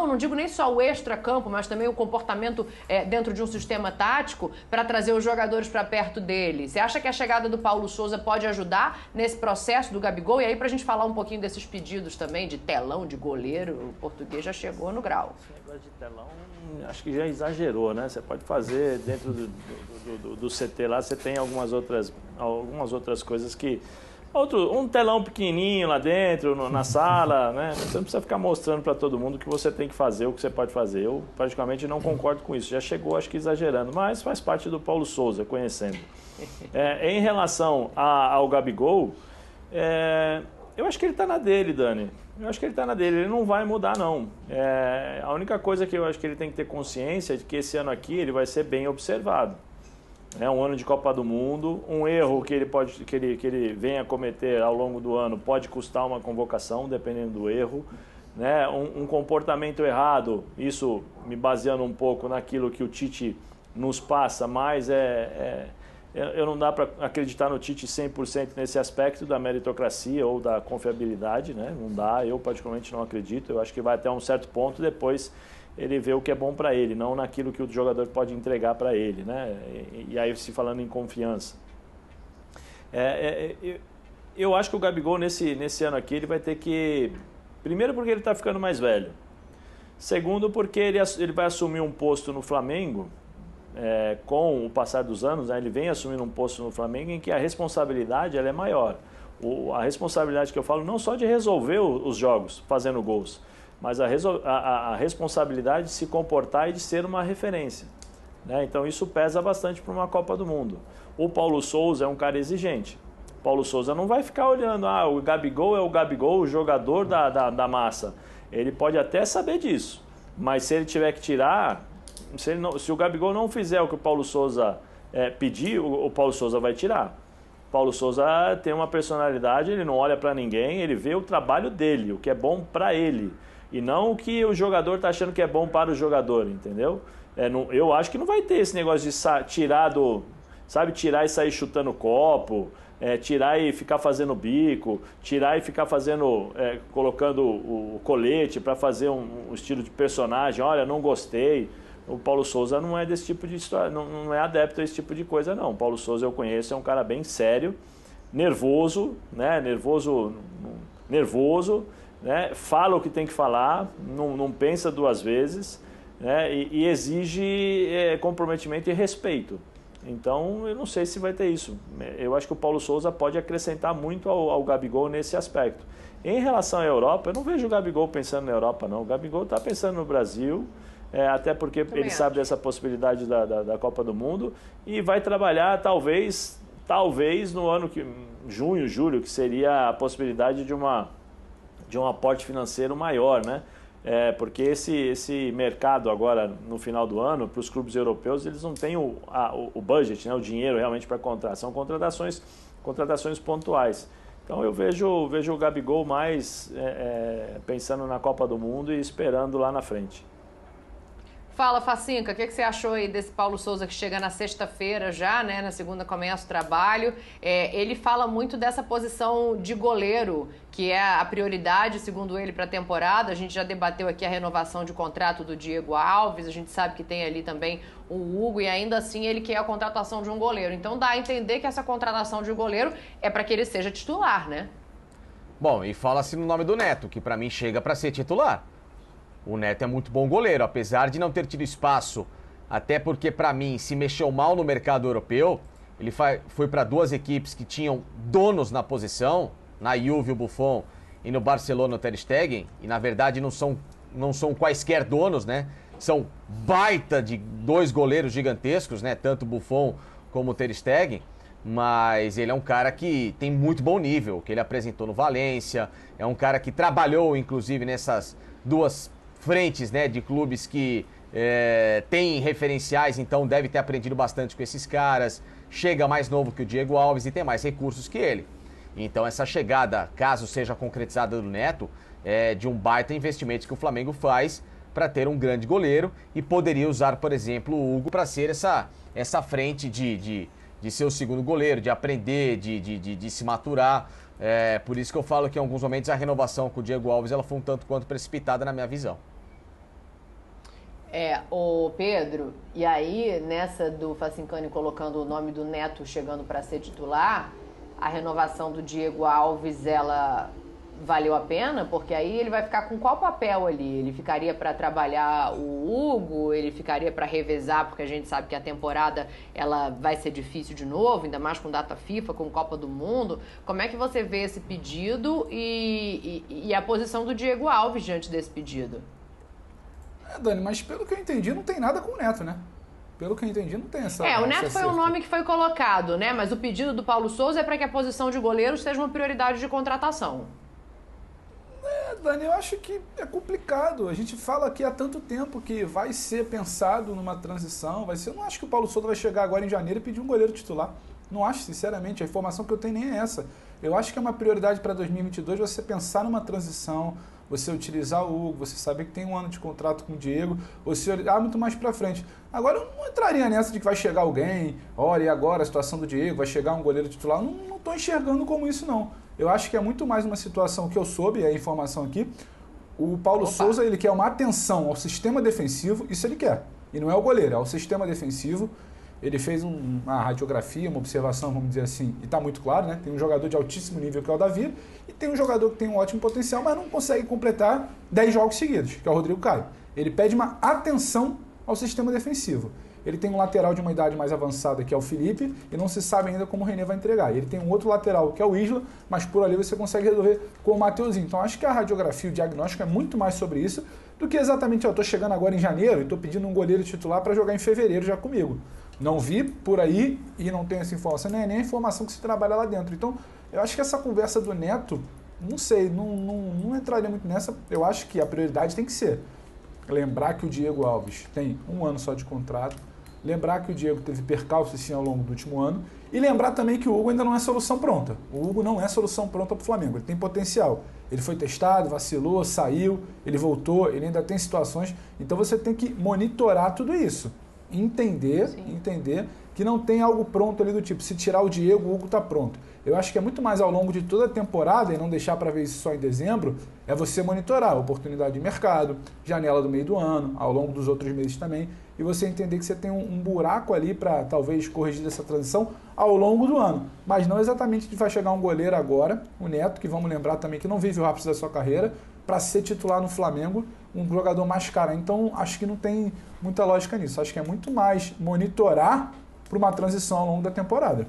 não digo nem só o extra-campo, mas também o comportamento dentro de um sistema tático para trazer os jogadores para perto dele. Você acha que a chegada do Paulo Souza pode ajudar nesse processo do Gabigol? E aí, para a gente falar um pouquinho desses pedidos também de telão, de goleiro, o português já chegou no grau. Esse negócio de telão, acho que já exagerou, né? Você pode fazer dentro do CT lá, você tem algumas outras coisas que... um telão pequenininho lá dentro, na sala, né? Você não precisa ficar mostrando para todo mundo o que você tem que fazer, o que você pode fazer. Eu, praticamente, não concordo com isso. Já chegou, acho que exagerando, mas faz parte do Paulo Souza, conhecendo. Em relação ao Gabigol, eu acho que ele está na dele, Dani. Eu acho que ele está na dele. Ele não vai mudar, não. A única coisa que eu acho que ele tem que ter consciência é de que esse ano aqui ele vai ser bem observado. É um ano de Copa do Mundo, um erro que ele venha cometer ao longo do ano pode custar uma convocação, dependendo do erro, né? Um comportamento errado, isso me baseando um pouco naquilo que o Tite nos passa, mas eu não dá para acreditar no Tite 100% nesse aspecto da meritocracia ou da confiabilidade, né? Não dá, eu particularmente não acredito, eu acho que vai até um certo ponto, depois ele vê o que é bom para ele, não naquilo que o jogador pode entregar para ele, né? E aí se falando em confiança. Eu acho que o Gabigol nesse ano aqui ele vai ter que... Primeiro porque ele está ficando mais velho. Segundo porque ele vai assumir um posto no Flamengo, com o passar dos anos, né? Ele vem assumindo um posto no Flamengo em que a responsabilidade ela é maior. A responsabilidade que eu falo não só de resolver os jogos fazendo gols, mas a responsabilidade de se comportar e de ser uma referência, né? Então isso pesa bastante para uma Copa do Mundo. O Paulo Souza é um cara exigente. O Paulo Souza não vai ficar olhando, o Gabigol é o Gabigol, o jogador da massa. Ele pode até saber disso, mas se ele tiver que tirar, se o Gabigol não fizer o que o Paulo Souza pedir, o Paulo Souza vai tirar. O Paulo Souza tem uma personalidade, ele não olha para ninguém, ele vê o trabalho dele, o que é bom para ele. E não o que o jogador está achando que é bom para o jogador, entendeu? Eu acho que não vai ter esse negócio de tirar tirar e sair chutando copo, tirar e ficar fazendo bico, tirar e ficar colocando o colete para fazer um estilo de personagem, olha, não gostei. O Paulo Souza não é desse tipo de história, não é adepto a esse tipo de coisa, não. O Paulo Souza eu conheço, é um cara bem sério, nervoso, né? Nervoso, né? Fala o que tem que falar, não pensa duas vezes, né? E exige comprometimento e respeito. Então, eu não sei se vai ter isso. Eu acho que o Paulo Souza pode acrescentar muito ao Gabigol nesse aspecto. Em relação à Europa, eu não vejo o Gabigol pensando na Europa, não. O Gabigol está pensando no Brasil, até porque ele sabe dessa possibilidade da Copa do Mundo e vai trabalhar, talvez no ano junho, julho, que seria a possibilidade de um aporte financeiro maior, né? Porque esse mercado agora, no final do ano, para os clubes europeus, eles não têm o budget, né? O dinheiro realmente para contratar. São contratações pontuais. Então eu vejo o Gabigol mais pensando na Copa do Mundo e esperando lá na frente. Fala, Facinca, o que você achou aí desse Paulo Souza que chega na sexta-feira já, né? Na segunda começa o trabalho. Ele fala muito dessa posição de goleiro, que é a prioridade, segundo ele, para a temporada. A gente já debateu aqui a renovação de contrato do Diego Alves, a gente sabe que tem ali também o Hugo, e ainda assim ele quer a contratação de um goleiro. Então dá a entender que essa contratação de um goleiro é para que ele seja titular, né? Bom, e fala-se no nome do Neto, que para mim chega para ser titular. O Neto é muito bom goleiro, apesar de não ter tido espaço, até porque, para mim, se mexeu mal no mercado europeu. Ele foi para duas equipes que tinham donos na posição, na Juve o Buffon e no Barcelona o Ter Stegen, e na verdade não são quaisquer donos, né? São baita de dois goleiros gigantescos, né? Tanto o Buffon como o Ter Stegen, mas ele é um cara que tem muito bom nível, que ele apresentou no Valência, é um cara que trabalhou, inclusive, nessas duas frentes, né, de clubes que têm referenciais, então deve ter aprendido bastante com esses caras, chega mais novo que o Diego Alves e tem mais recursos que ele. Então essa chegada, caso seja concretizada do Neto, é de um baita investimento que o Flamengo faz para ter um grande goleiro e poderia usar, por exemplo, o Hugo para ser essa frente de ser o segundo goleiro, de aprender, de se maturar. Por isso que eu falo que em alguns momentos a renovação com o Diego Alves ela foi um tanto quanto precipitada na minha visão. O Pedro, e aí nessa do Facincani colocando o nome do Neto chegando para ser titular, a renovação do Diego Alves, ela valeu a pena? Porque aí ele vai ficar com qual papel ali? Ele ficaria para trabalhar o Hugo? Ele ficaria para revezar? Porque a gente sabe que a temporada ela vai ser difícil de novo, ainda mais com data FIFA, com Copa do Mundo. Como é que você vê esse pedido e a posição do Diego Alves diante desse pedido? Dani, mas pelo que eu entendi, não tem nada com o Neto, né? Pelo que eu entendi, não tem essa... o Neto foi o nome que foi colocado, né? Mas o pedido do Paulo Souza é para que a posição de goleiro seja uma prioridade de contratação. Dani, eu acho que é complicado. A gente fala aqui há tanto tempo que vai ser pensado numa transição, Eu não acho que o Paulo Souza vai chegar agora em janeiro e pedir um goleiro titular. Não acho, sinceramente. A informação que eu tenho nem é essa. Eu acho que é uma prioridade para 2022 você pensar numa transição, você utilizar o Hugo, você saber que tem um ano de contrato com o Diego, você olhar muito mais para frente. Agora, eu não entraria nessa de que vai chegar alguém, olha, e agora a situação do Diego, vai chegar um goleiro titular. Não estou enxergando como isso, não. Eu acho que é muito mais uma situação que eu soube, a informação aqui. O Paulo Souza, ele quer uma atenção ao sistema defensivo, isso ele quer. E não é o goleiro, é o sistema defensivo. Ele fez uma radiografia, uma observação, vamos dizer assim, e está muito claro, né? Tem um jogador de altíssimo nível, que é o Davi, e tem um jogador que tem um ótimo potencial, mas não consegue completar 10 jogos seguidos, que é o Rodrigo Caio. Ele pede uma atenção ao sistema defensivo. Ele tem um lateral de uma idade mais avançada, que é o Felipe, e não se sabe ainda como o René vai entregar. Ele tem um outro lateral, que é o Isla, mas por ali você consegue resolver com o Mateuzinho. Então acho que a radiografia, o diagnóstico é muito mais sobre isso do que exatamente, eu estou chegando agora em janeiro e estou pedindo um goleiro titular para jogar em fevereiro já comigo. Não vi por aí e não tenho essa informação, nem a informação que se trabalha lá dentro. Então, eu acho que essa conversa do Neto, não sei, não entraria muito nessa. Eu acho que a prioridade tem que ser lembrar que o Diego Alves tem um ano só de contrato, lembrar que o Diego teve percalços sim ao longo do último ano e lembrar também que o Hugo ainda não é solução pronta. O Hugo não é solução pronta para o Flamengo, ele tem potencial. Ele foi testado, vacilou, saiu, ele voltou, ele ainda tem situações. Então você tem que monitorar tudo isso. Entender que não tem algo pronto ali do tipo, se tirar o Diego, o Hugo está pronto. Eu acho que é muito mais ao longo de toda a temporada, e não deixar para ver isso só em dezembro, é você monitorar a oportunidade de mercado, janela do meio do ano, ao longo dos outros meses também, e você entender que você tem um buraco ali para talvez corrigir essa transição ao longo do ano. Mas não exatamente que vai chegar um goleiro agora, o Neto, que vamos lembrar também que não vive o ápice da sua carreira, para ser titular no Flamengo, um jogador mais caro. Então, acho que não tem muita lógica nisso. Acho que é muito mais monitorar para uma transição ao longo da temporada.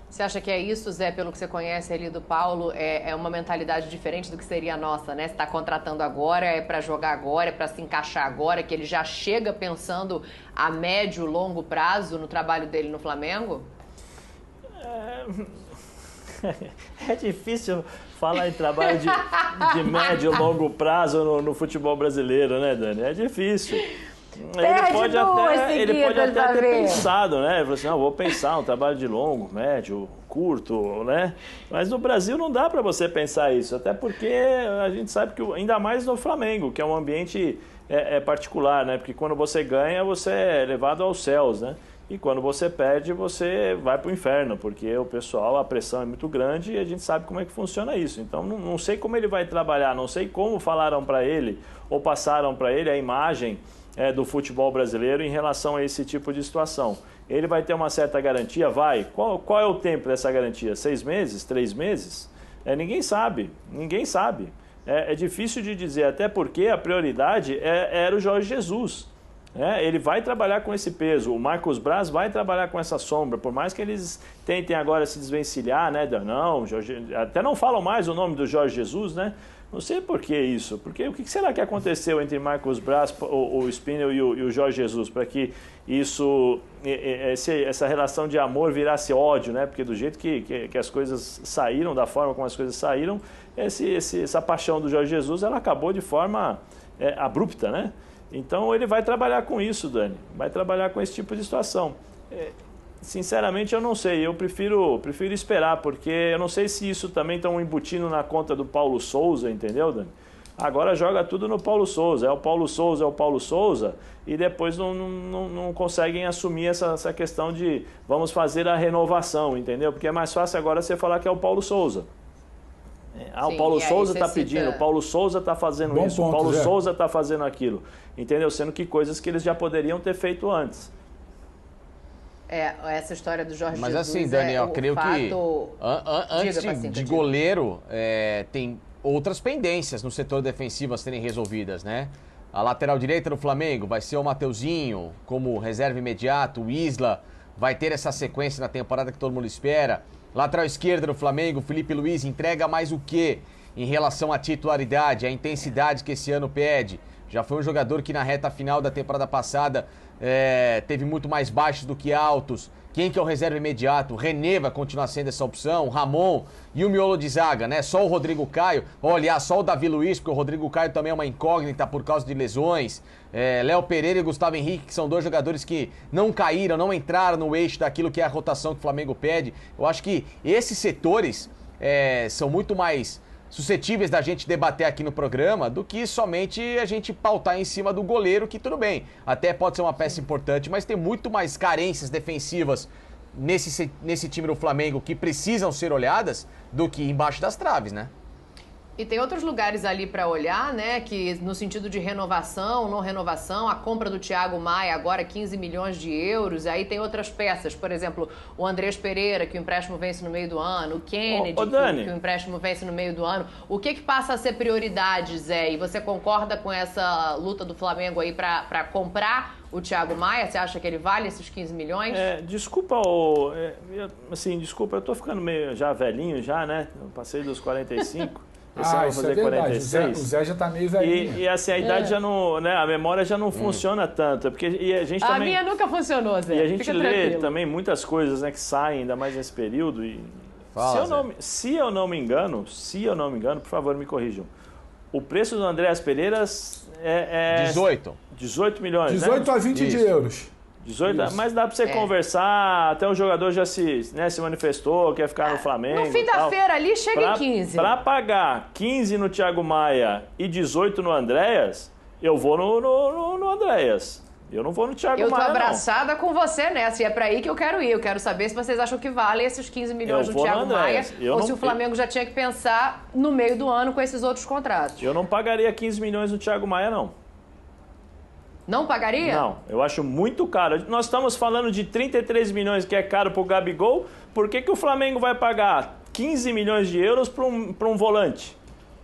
Você acha que é isso, Zé, pelo que você conhece ali do Paulo, é uma mentalidade diferente do que seria a nossa, né? Você está contratando agora, é para jogar agora, é para se encaixar agora, que ele já chega pensando a médio, longo prazo no trabalho dele no Flamengo? É difícil falar em trabalho de médio e longo prazo no futebol brasileiro, né, Dani? É difícil. Ele pode até ter pensado, né? Ele falou assim, não, vou pensar um trabalho de longo, médio, curto, né? Mas no Brasil não dá para você pensar isso, até porque a gente sabe que, ainda mais no Flamengo, que é um ambiente particular, né? Porque quando você ganha, você é levado aos céus, né? E quando você perde, você vai para o inferno, porque o pessoal, a pressão é muito grande e a gente sabe como é que funciona isso. Então, não sei como ele vai trabalhar, não sei como falaram para ele ou passaram para ele a imagem do futebol brasileiro em relação a esse tipo de situação. Ele vai ter uma certa garantia? Vai. Qual é o tempo dessa garantia? 6 meses? 3 meses? Ninguém sabe, ninguém sabe. É difícil de dizer, até porque a prioridade era o Jorge Jesus. Ele vai trabalhar com esse peso, o Marcos Braz vai trabalhar com essa sombra, por mais que eles tentem agora se desvencilhar, né? Não, até não falam mais o nome do Jorge Jesus, né? Não sei por que isso, porque o que será que aconteceu entre Marcos Braz, o Spinel e o Jorge Jesus, para que essa relação de amor virasse ódio, né? Porque do jeito que as coisas saíram, da forma como as coisas saíram, essa paixão do Jorge Jesus, ela acabou de forma abrupta, né? Então ele vai trabalhar com isso, Dani, vai trabalhar com esse tipo de situação. Sinceramente eu não sei, eu prefiro esperar, porque eu não sei se isso também estão embutindo na conta do Paulo Souza, entendeu, Dani? Agora joga tudo no Paulo Souza, é o Paulo Souza, e depois não conseguem assumir essa questão de vamos fazer a renovação, entendeu? Porque é mais fácil agora você falar que é o Paulo Souza. O Paulo Souza está pedindo, o Paulo Souza está fazendo isso, o Paulo Souza está fazendo aquilo. Entendeu? Sendo que coisas que eles já poderiam ter feito antes. Essa história do Jorge Mas Jesus assim, Daniel, creio que antes de goleiro, tem outras pendências no setor defensivo a serem resolvidas, né? A lateral direita do Flamengo vai ser o Mateuzinho, como reserva imediato, o Isla vai ter essa sequência na temporada que todo mundo espera. Lateral esquerda do Flamengo, Felipe Luiz entrega mais o quê em relação à titularidade, à intensidade que esse ano pede? Já foi um jogador que na reta final da temporada passada teve muito mais baixos do que altos. Quem que é o reserva imediato? O René vai continuar sendo essa opção, o Ramon e o miolo de zaga, né? Só o Rodrigo Caio, aliás, só o Davi Luiz, porque o Rodrigo Caio também é uma incógnita por causa de lesões. Léo Pereira e Gustavo Henrique, que são dois jogadores que não caíram, não entraram no eixo daquilo que é a rotação que o Flamengo pede. Eu acho que esses setores são muito mais suscetíveis da gente debater aqui no programa do que somente a gente pautar em cima do goleiro, que tudo bem, até pode ser uma peça importante, mas tem muito mais carências defensivas nesse time do Flamengo que precisam ser olhadas do que embaixo das traves, né? E tem outros lugares ali para olhar, né, que no sentido de renovação, não renovação, a compra do Thiago Maia agora 15 milhões de euros, aí tem outras peças, por exemplo, o Andrés Pereira, que o empréstimo vence no meio do ano, o Kennedy, que o empréstimo vence no meio do ano. O que passa a ser prioridade, Zé? E você concorda com essa luta do Flamengo aí para comprar o Thiago Maia? Você acha que ele vale esses 15 milhões? Desculpa, eu tô ficando meio já velhinho já, né? Eu passei dos 45. Esse ano vai fazer 46. O Zé já tá meio velhinho. E assim, a idade já não, né, a memória já não funciona tanto, porque a gente também... A minha nunca funcionou, Zé. E a gente lê também muitas coisas, né, que saem ainda mais nesse período e se eu não me engano, por favor, me corrijam. O preço do Andrés Pereira é 18 milhões, 18 a 20 de euros. 18, mas dá pra você conversar, até o jogador já se manifestou, quer ficar no Flamengo. No fim da feira ali chega em 15. Pra pagar 15 no Thiago Maia e 18 no Andréas, eu vou no Andréas. Eu não vou no Thiago Maia, Eu tô abraçada com você nessa, e é pra aí que eu quero ir. Eu quero saber se vocês acham que vale esses 15 milhões do Thiago Maia, ou se o Flamengo já tinha que pensar no meio do ano com esses outros contratos. Eu não pagaria 15 milhões no Thiago Maia, não. Não pagaria? Não, eu acho muito caro. Nós estamos falando de 33 milhões, que é caro pro Gabigol. Por que o Flamengo vai pagar 15 milhões de euros para um volante?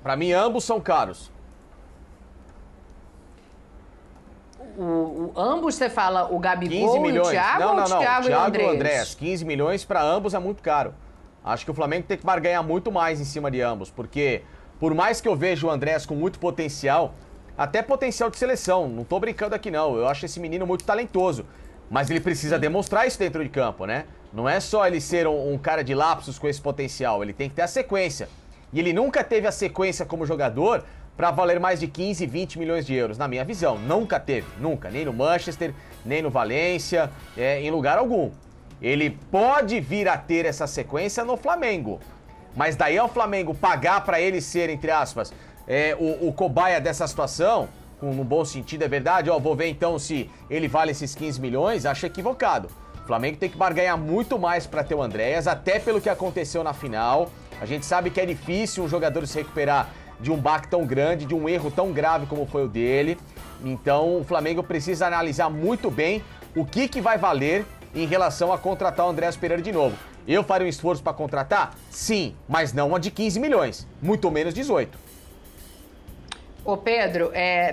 Para mim, ambos são caros. Ambos, você fala o Gabigol 15 milhões. E o Thiago ou o Thiago e o Andrés? 15 milhões para ambos é muito caro. Acho que o Flamengo tem que barganhar muito mais em cima de ambos, porque por mais que eu veja o Andrés com muito potencial, até potencial de seleção, não tô brincando aqui não, eu acho esse menino muito talentoso, mas ele precisa demonstrar isso dentro de campo, né? Não é só ele ser um cara de lapsos com esse potencial, ele tem que ter a sequência. E ele nunca teve a sequência como jogador para valer mais de 15, 20 milhões de euros, na minha visão. Nunca teve, nunca. Nem no Manchester, nem no Valência, em lugar algum. Ele pode vir a ter essa sequência no Flamengo, mas daí ao Flamengo pagar para ele ser, entre aspas, o cobaia dessa situação, no bom sentido, é verdade, vou ver então se ele vale esses 15 milhões, acho equivocado. O Flamengo tem que barganhar muito mais para ter o Andréas, até pelo que aconteceu na final. A gente sabe que é difícil um jogador se recuperar de um baque tão grande, de um erro tão grave como foi o dele. Então o Flamengo precisa analisar muito bem o que vai valer em relação a contratar o Andrés Pereira de novo. Eu faria um esforço para contratar? Sim, mas não a de 15 milhões, muito menos 18. Ô Pedro,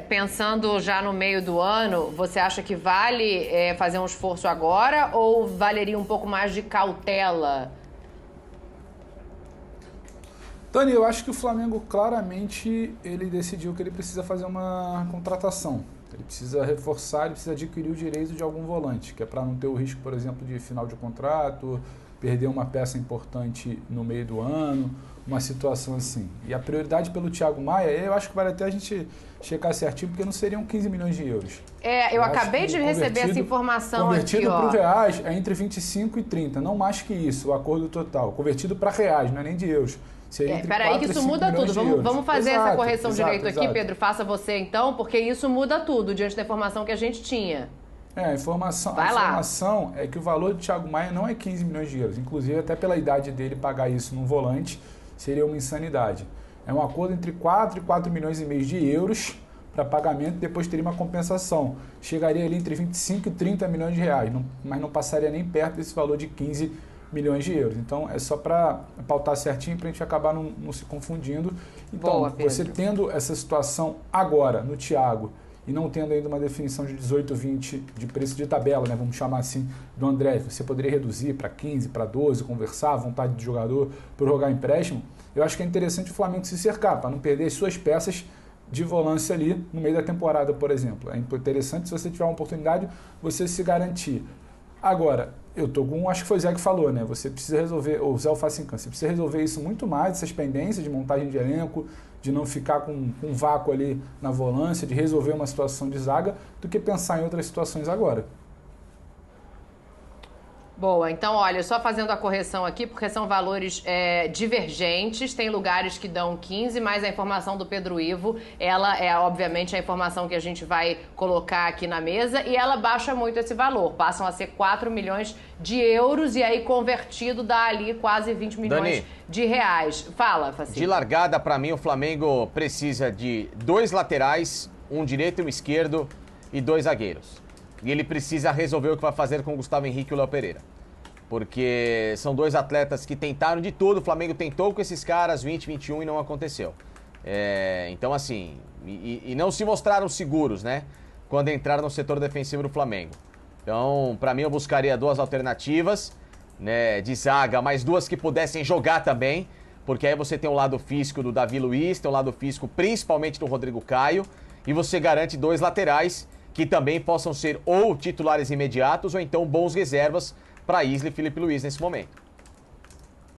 pensando já no meio do ano, você acha que vale fazer um esforço agora ou valeria um pouco mais de cautela? Dani, eu acho que o Flamengo claramente ele decidiu que ele precisa fazer uma contratação. Ele precisa reforçar, ele precisa adquirir o direito de algum volante, que é para não ter o risco, por exemplo, de final de contrato, perder uma peça importante no meio do ano, uma situação assim. E a prioridade pelo Thiago Maia, eu acho que vale até a gente checar certinho, porque não seriam 15 milhões de euros. Eu acabei de receber essa informação aqui, Convertido para o reais é entre 25 e 30, não mais que isso, o acordo total. Convertido para reais, não é nem de euros. Peraí que isso muda tudo. Vamos fazer essa correção direito aqui, Pedro. Faça você então, porque isso muda tudo diante da informação que a gente tinha. A informação é que o valor do Thiago Maia não é 15 milhões de euros. Inclusive, até pela idade dele, pagar isso num volante seria uma insanidade. É um acordo entre 4 e 4 milhões e meio de euros para pagamento, depois teria uma compensação. Chegaria ali entre 25 e 30 milhões de reais, mas não passaria nem perto desse valor de 15 milhões de euros. Então, é só para pautar certinho para a gente acabar não se confundindo. Então, Boa, você tendo essa situação agora no Thiago e não tendo ainda uma definição de 18, 20 de preço de tabela, né, vamos chamar assim, do André, você poderia reduzir para 15, para 12, conversar, à vontade do jogador, prorrogar empréstimo. Eu acho que é interessante o Flamengo se cercar, para não perder as suas peças de volância ali no meio da temporada, por exemplo. É interessante, se você tiver uma oportunidade, você se garantir. Agora, eu tô com, acho que foi o Zé que falou, né? Você precisa resolver, ou o Zé Alfacincan, você precisa resolver isso muito mais, essas pendências de montagem de elenco, de não ficar com um vácuo ali na volância, de resolver uma situação de zaga, do que pensar em outras situações agora. Boa, então olha, só fazendo a correção aqui, porque são valores divergentes, tem lugares que dão 15, mas a informação do Pedro Ivo, ela é obviamente a informação que a gente vai colocar aqui na mesa e ela baixa muito esse valor, passam a ser 4 milhões de euros e aí convertido dá ali quase 20 milhões Dani, de reais. Fala, Facinho. De largada, para mim, o Flamengo precisa de 2 laterais, um direito e um esquerdo e 2 zagueiros. E ele precisa resolver o que vai fazer com o Gustavo Henrique e o Léo Pereira. Porque são 2 atletas que tentaram de tudo, o Flamengo tentou com esses caras 20, 21 e não aconteceu. Então assim, e não se mostraram seguros, né? Quando entraram no setor defensivo do Flamengo. Então, para mim, eu buscaria 2 alternativas, né, de zaga, mais 2 que pudessem jogar também, porque aí você tem o lado físico do Davi Luiz, tem o lado físico principalmente do Rodrigo Caio, e você garante 2 laterais que também possam ser ou titulares imediatos ou então bons reservas para Isla e Felipe Luiz nesse momento.